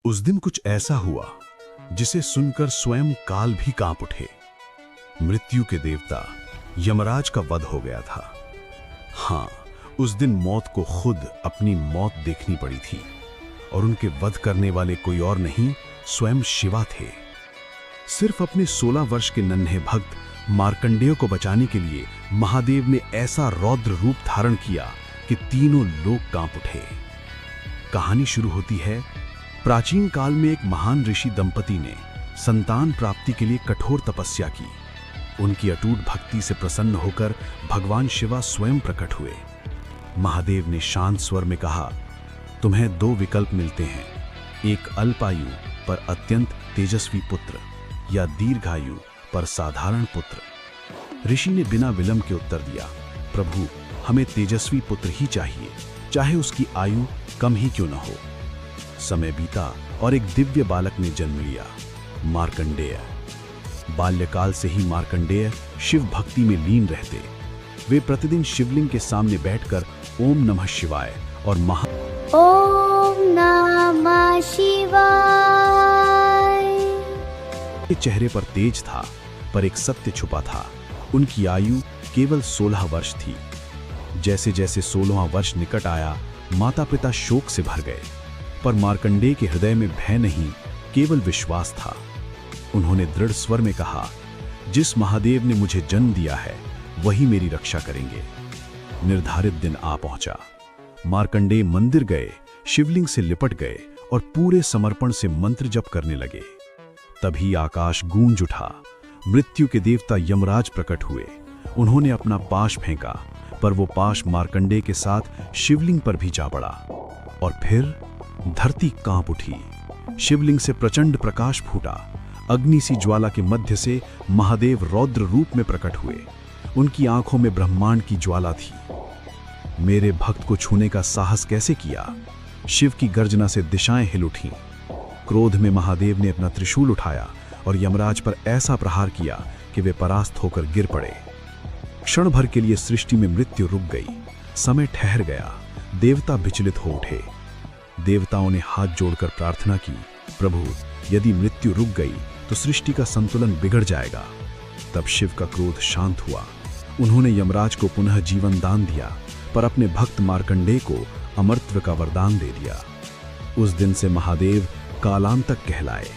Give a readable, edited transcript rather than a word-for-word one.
उस दिन कुछ ऐसा हुआ जिसे सुनकर स्वयं काल भी कांप उठे। मृत्यु के देवता यमराज का वध हो गया था। हाँ, उस दिन मौत को खुद अपनी मौत देखनी पड़ी थी और उनके वध करने वाले कोई और नहीं, स्वयं शिवा थे। सिर्फ अपने 16 वर्ष के नन्हे भक्त मार्कंडेय को बचाने के लिए महादेव ने ऐसा रौद्र रूप धारण किया कि तीनों लोग कांप उठे। कहानी शुरू होती है प्राचीन काल में एक महान ऋषि दंपति ने संतान प्राप्ति के लिए कठोर तपस्या की। उनकी अटूट भक्ति से प्रसन्न होकर भगवान शिवा स्वयं प्रकट हुए। महादेव ने शांत स्वर में कहा, तुम्हें 2 विकल्प मिलते हैं, एक अल्पायु पर अत्यंत तेजस्वी पुत्र या दीर्घायु पर साधारण पुत्र। ऋषि ने बिना विलंब के उत्तर दिया, प्रभु, हमें तेजस्वी पुत्र ही चाहिए, चाहे उसकी आयु कम ही क्यों न हो। समय बीता और एक दिव्य बालक ने जन्म लिया, मार्कंडेय। बाल्यकाल से ही मार्कंडेय शिव भक्ति में लीन रहते। वे प्रतिदिन शिवलिंग के सामने बैठकर ओम नमः शिवाय और ओम नमः शिवाय। के चेहरे पर तेज था, पर एक सत्य छुपा था। उनकी आयु केवल 16 वर्ष थी। जैसे जैसे 16वां वर्ष निकट आया, माता पिता शोक से भर गए, पर मार्कंडेय के हृदय में भय नहीं, केवल विश्वास था। उन्होंने दृढ़ स्वर में कहा, जिस महादेव ने मुझे जन्म दिया है वही मेरी रक्षा करेंगे। निर्धारित दिन आ पहुंचा। मार्कंडेय मंदिर गए, शिवलिंग से लिपट गए और पूरे समर्पण से मंत्र जप करने लगे। तभी आकाश गूंज उठा। मृत्यु के देवता यमराज प्रकट हुए। उन्होंने अपना पाश फेंका, पर वो पाश मार्कंडेय के साथ शिवलिंग पर भी जा पड़ा और फिर धरती कांप उठी। शिवलिंग से प्रचंड प्रकाश फूटा। अग्नि सी ज्वाला के मध्य से महादेव रौद्र रूप में प्रकट हुए। उनकी आंखों में ब्रह्मांड की ज्वाला थी। मेरे भक्त को छूने का साहस कैसे किया? शिव की गर्जना से दिशाएं हिल उठीं। क्रोध में महादेव ने अपना त्रिशूल उठाया और यमराज पर ऐसा प्रहार किया कि वे परास्त होकर गिर पड़े। क्षण भर के लिए सृष्टि में मृत्यु रुक गई। समय ठहर गया। देवता विचलित हो उठे। देवताओं ने हाथ जोड़कर प्रार्थना की, प्रभु, यदि मृत्यु रुक गई तो सृष्टि का संतुलन बिगड़ जाएगा। तब शिव का क्रोध शांत हुआ। उन्होंने यमराज को पुनः जीवन दान दिया, पर अपने भक्त मार्कंडेय को अमरत्व का वरदान दे दिया। उस दिन से महादेव कालांतक कहलाए।